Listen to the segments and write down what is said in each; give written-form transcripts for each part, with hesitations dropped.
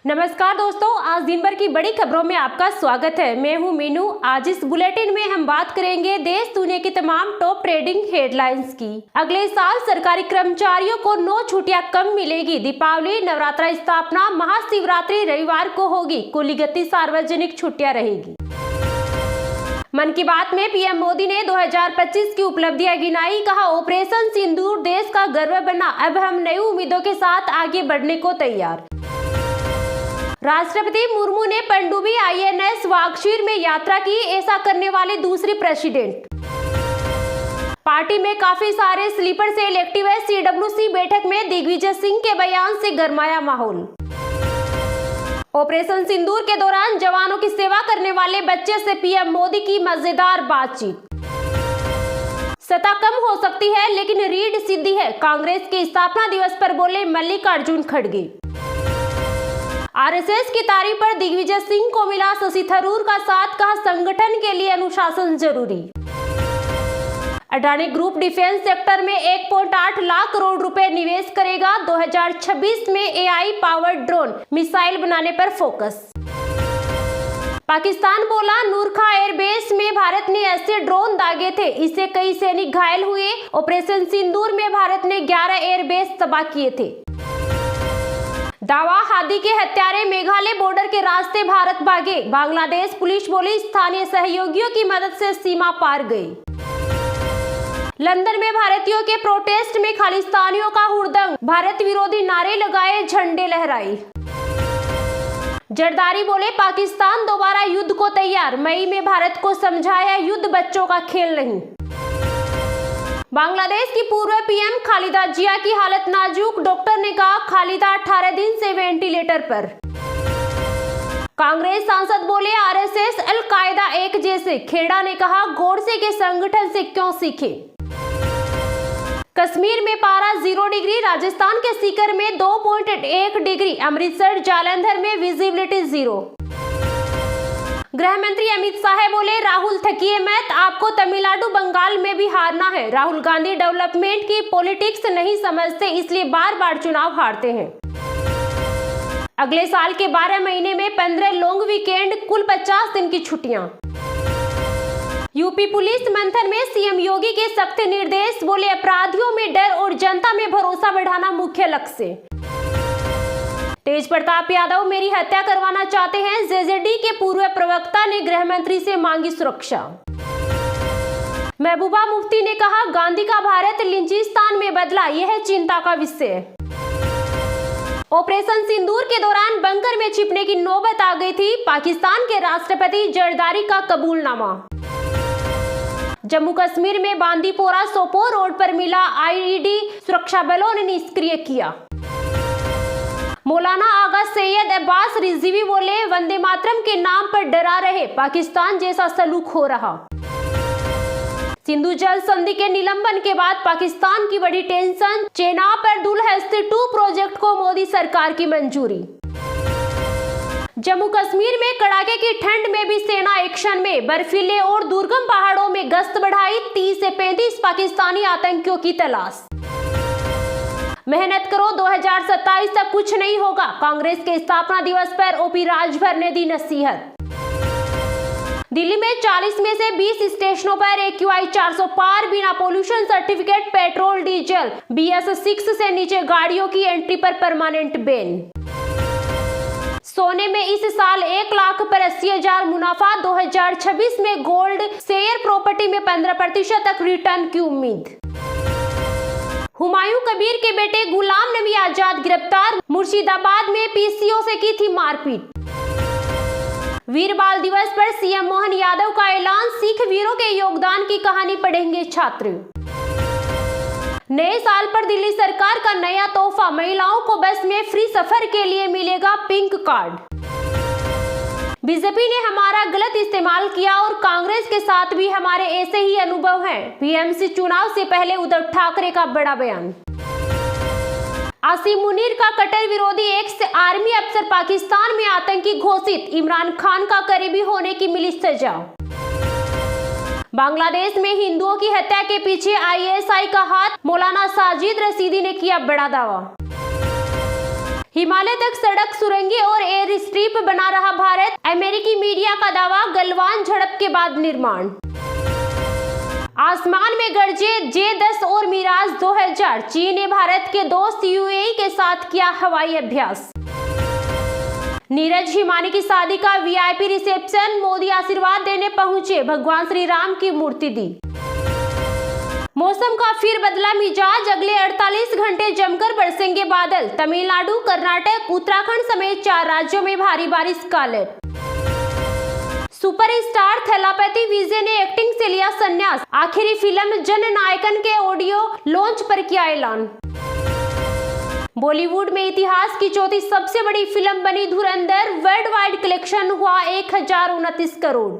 नमस्कार दोस्तों, आज दिन भर की बड़ी खबरों में आपका स्वागत है। मैं हूं मीनू। आज इस बुलेटिन में हम बात करेंगे देश दुनिया की तमाम टॉप ट्रेडिंग हेडलाइंस की। अगले साल सरकारी कर्मचारियों को 9 छुट्टियां कम मिलेगी। दीपावली, नवरात्रा, स्थापना, महाशिवरात्रि रविवार को होगी। कुल 31 सार्वजनिक छुट्टियां रहेगी। मन की बात में पीएम मोदी ने 2025 की उपलब्धियां गिनाई। कहा, ऑपरेशन सिंदूर देश का गर्व बना। अब हम नई उम्मीदों के साथ आगे बढ़ने को तैयार। राष्ट्रपति मुर्मू ने पनडुब्बी आईएनएस वागशीर में यात्रा की। ऐसा करने वाले दूसरी प्रेसिडेंट। पार्टी में काफी सारे स्लीपर सेल एक्टिव है। सीडब्ल्यूसी बैठक में दिग्विजय सिंह के बयान से गरमाया माहौल। ऑपरेशन सिंदूर के दौरान जवानों की सेवा करने वाले बच्चे से पीएम मोदी की मजेदार बातचीत। सत्ता कम हो सकती है लेकिन रीढ़ सीधी है, कांग्रेस के स्थापना दिवस पर बोले मल्लिकार्जुन खड़गे। आरएसएस की तारीफ पर दिग्विजय सिंह को मिला शशि थरूर का साथ। कहा, संगठन के लिए अनुशासन जरूरी। अडानी ग्रुप डिफेंस सेक्टर में 1.8 लाख करोड़ रुपए निवेश करेगा। 2026 में एआई पावर्ड ड्रोन मिसाइल बनाने पर फोकस। पाकिस्तान बोला, नूरखा एयरबेस में भारत ने ऐसे ड्रोन दागे थे, इससे कई सैनिक घायल हुए। ऑपरेशन सिंदूर में भारत ने 11 एयरबेस तबाह किए थे। दावा, हादी के हत्यारे मेघालय बॉर्डर के रास्ते भारत भागे। बांग्लादेश पुलिस बोली, स्थानीय सहयोगियों की मदद से सीमा पार गई। लंदन में भारतीयों के प्रोटेस्ट में खालिस्तानियों का हुड़दंग। भारत विरोधी नारे लगाए, झंडे लहराए। जरदारी बोले, पाकिस्तान दोबारा युद्ध को तैयार। मई में भारत को समझाया, युद्ध बच्चों का खेल नहीं। बांग्लादेश की पूर्व पीएम खालिदा जिया की हालत नाजुक। डॉक्टर ने कहा, खालिदा 18 दिन से वेंटिलेटर पर। कांग्रेस सांसद बोले, आरएसएस अल कायदा एक जैसे। खेड़ा ने कहा, गोडसे के संगठन से क्यों सीखे। कश्मीर में पारा 0 डिग्री। राजस्थान के सीकर में 2.1 डिग्री। अमृतसर जालंधर में विजिबिलिटी 0। गृह मंत्री अमित शाह बोले, राहुल थकिए मत, आपको तमिलनाडु बंगाल में भी हारना है। राहुल गांधी डेवलपमेंट की पॉलिटिक्स नहीं समझते, इसलिए बार बार चुनाव हारते हैं। अगले साल के 12 महीने में 15 लॉन्ग वीकेंड, कुल 50 दिन की छुट्टियां। यूपी पुलिस मंथन में सीएम योगी के सख्त निर्देश। बोले, अपराधियों में डर और जनता में भरोसा बढ़ाना मुख्य लक्ष्य। तेज प्रताप यादव मेरी हत्या करवाना चाहते हैं। जेजेडी के पूर्व प्रवक्ता ने गृह मंत्री से मांगी सुरक्षा। महबूबा मुफ्ती ने कहा, गांधी का भारत लिंचिस्तान में बदला, यह चिंता का विषय। ऑपरेशन सिंदूर के दौरान बंकर में छिपने की नौबत आ गई थी। पाकिस्तान के राष्ट्रपति जरदारी का कबूलनामा। जम्मू कश्मीर में बांदीपोरा सोपोर रोड पर मिला आईईडी, सुरक्षा बलों ने निष्क्रिय किया। मौलाना आगा सैयद अब्बास रिजवी बोले, वंदे मातरम के नाम पर डरा रहे, पाकिस्तान जैसा सलूक हो रहा। सिंधु जल संधि के निलंबन के बाद पाकिस्तान की बड़ी टेंशन। चेनाब पर दुलहस्ती 2 प्रोजेक्ट को मोदी सरकार की मंजूरी। जम्मू कश्मीर में कड़ाके की ठंड में भी सेना एक्शन में। बर्फीले और दुर्गम पहाड़ों में गश्त बढ़ाई। 30 से 35 पाकिस्तानी आतंकियों की तलाश। मेहनत करो, 2027 तक कुछ नहीं होगा। कांग्रेस के स्थापना दिवस पर ओपी राजभर ने दी नसीहत। दिल्ली में 40 में से 20 स्टेशनों पर AQI 400 पार। बिना pollution certificate petrol diesel BS6 से नीचे गाड़ियों की एंट्री पर परमानेंट बैन। सोने में इस साल 1,80,000 मुनाफा। 2026 में गोल्ड शेयर प्रॉपर्टी में 15% तक रिटर्न की उम्मीद। हुमायूं कबीर के बेटे गुलाम नबी आजाद गिरफ्तार। मुर्शिदाबाद में पीसीओ से की थी मारपीट। वीर बाल दिवस पर सीएम मोहन यादव का ऐलान। सिख वीरों के योगदान की कहानी पढ़ेंगे छात्र। नए साल पर दिल्ली सरकार का नया तोहफा। महिलाओं को बस में फ्री सफर के लिए मिलेगा पिंक कार्ड। बीजेपी ने हमारा गलत इस्तेमाल किया और कांग्रेस के साथ भी हमारे ऐसे ही अनुभव हैं। पीएमसी चुनाव से पहले उद्धव ठाकरे का बड़ा बयान। आसिम मुनीर का कट्टर विरोधी एक्स आर्मी अफसर पाकिस्तान में आतंकी घोषित। इमरान खान का करीबी होने की मिली सजा। बांग्लादेश में हिंदुओं की हत्या के पीछे आईएसआई का हाथ। मौलाना साजिद रशीदी ने किया बड़ा दावा। हिमालय तक सड़क, सुरंगें और एयर द्वीप बना रहा भारत, अमेरिकी मीडिया का दावा। गलवान झड़प के बाद निर्माण। आसमान में गरजे J-10 और मिराज 2000। चीन ने भारत के दोस्त UAE के साथ किया हवाई अभ्यास। नीरज हिमानी की शादी का VIP रिसेप्शन, मोदी आशीर्वाद देने पहुंचे, भगवान श्री राम की मूर्ति दी। मौसम का फिर बदला मिजाज, अगले 48 घंटे जमकर बरसेंगे बादल। तमिलनाडु, कर्नाटक, उत्तराखंड समेत 4 राज्यों में भारी बारिश का अलर्ट। सुपरस्टार थलापति विजय ने एक्टिंग से लिया संन्यास, आखिरी फिल्म जननायकन के ऑडियो लॉन्च पर किया ऐलान। बॉलीवुड में इतिहास की चौथी सबसे बड़ी फिल्म बनी धुरंधर, वर्ल्ड वाइड कलेक्शन हुआ 1029 करोड़।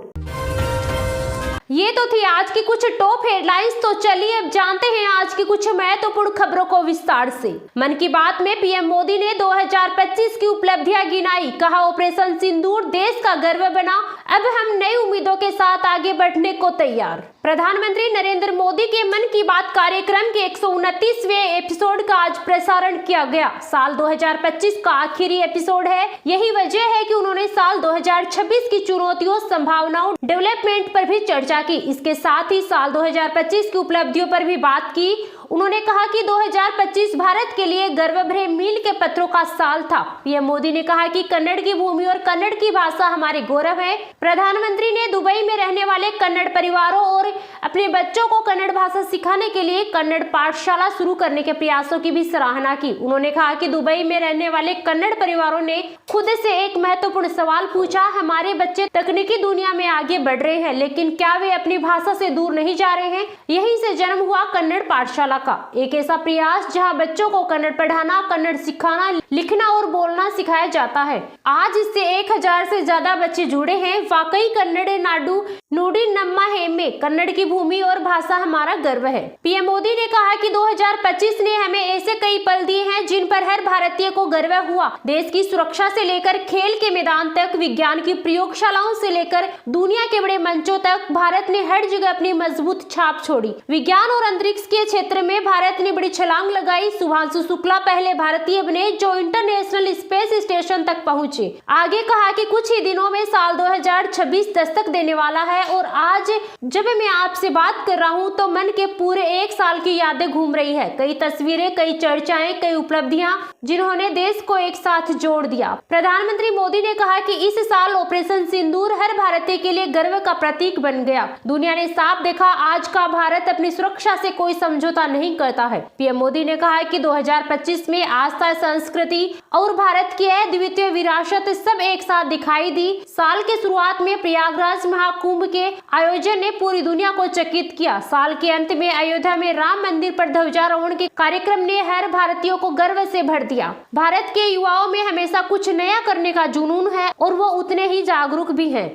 ये तो थी आज की कुछ टॉप हेडलाइंस। तो चलिए अब जानते हैं आज की कुछ महत्वपूर्ण खबरों को विस्तार से। मन की बात में पीएम मोदी ने 2025 की उपलब्धियां गिनाई, कहा ऑपरेशन सिंदूर देश का गर्व बना, अब हम नई उम्मीदों के साथ आगे बढ़ने को तैयार। प्रधानमंत्री नरेंद्र मोदी के मन की बात कार्यक्रम के 129वें एपिसोड का आज प्रसारण किया गया। साल 2025 का आखिरी एपिसोड है। यही वजह है कि उन्होंने साल 2026 की चुनौतियों, संभावनाओं, डेवलपमेंट पर भी चर्चा की। इसके साथ ही साल 2025 की उपलब्धियों पर भी बात की। उन्होंने कहा कि 2025 भारत के लिए गर्व भरे मील के पत्रों का साल था। पीएम मोदी ने कहा कि कन्नड़ की भूमि और कन्नड़ की भाषा हमारे गौरव है। प्रधानमंत्री ने दुबई में रहने वाले कन्नड़ परिवारों और अपने बच्चों को कन्नड़ भाषा सिखाने के लिए कन्नड़ पाठशाला शुरू करने के प्रयासों की भी सराहना की। उन्होंने कहा कि दुबई में रहने वाले कन्नड़ परिवारों ने खुद से एक महत्वपूर्ण सवाल पूछा, हमारे बच्चे तकनीकी दुनिया में आगे बढ़ रहे हैं, लेकिन क्या वे अपनी भाषा से दूर नहीं जा रहे हैं? यहीं से जन्म हुआ कन्नड़ पाठशाला का एक ऐसा प्रयास जहां बच्चों को कन्नड़ पढ़ाना, कन्नड़ सिखाना, लिखना और बोलना सिखाया जाता है। आज इससे 1000 से ज्यादा बच्चे जुड़े हैं। वाकई कन्नड़ नाडु नुडी नम्मा हेमे, कन्नड़ की भूमि और भाषा हमारा गर्व है। पीएम मोदी ने कहा कि 2025 ने हमें ऐसे कई पल दिए हैं जिन पर हर भारतीय को गर्व हुआ। देश की सुरक्षा से लेकर खेल के मैदान तक, विज्ञान की प्रयोगशालाओं से लेकर दुनिया के बड़े मंचों तक भारत ने हर जगह अपनी मजबूत छाप छोड़ी। विज्ञान और अंतरिक्ष के क्षेत्र में भारत ने बड़ी छलांग लगाई। शुभांशु शुक्ला पहले भारतीय बने जो इंटरनेशनल स्पेस स्टेशन तक पहुंचे। आगे कहा कि कुछ ही दिनों में साल 2026 दस्तक देने वाला है और आज जब मैं आपसे बात कर रहा हूं तो मन के पूरे 1 साल की यादें घूम रही है। कई तस्वीरें, कई चर्चाएं, कई उपलब्धियां जिन्होंने देश को एक साथ जोड़ दिया। प्रधानमंत्री मोदी ने कहा कि इस साल ऑपरेशन सिंदूर हर भारतीय के लिए गर्व का प्रतीक बन गया। दुनिया ने साफ देखा आज का भारत अपनी सुरक्षा से कोई समझौता नहीं करता है। पीएम मोदी ने कहा कि 2025 में आस्था, संस्कृति और भारत की अद्वितीय विरासत सब एक साथ दिखाई दी। साल के शुरुआत में प्रयागराज महाकुंभ के आयोजन ने पूरी दुनिया को चकित किया। साल के अंत में अयोध्या में राम मंदिर पर ध्वजारोहण के कार्यक्रम ने हर भारतीयों को गर्व से भर दिया। भारत के युवाओं में हमेशा कुछ नया करने का जुनून है और वो उतने ही जागरूक भी हैं।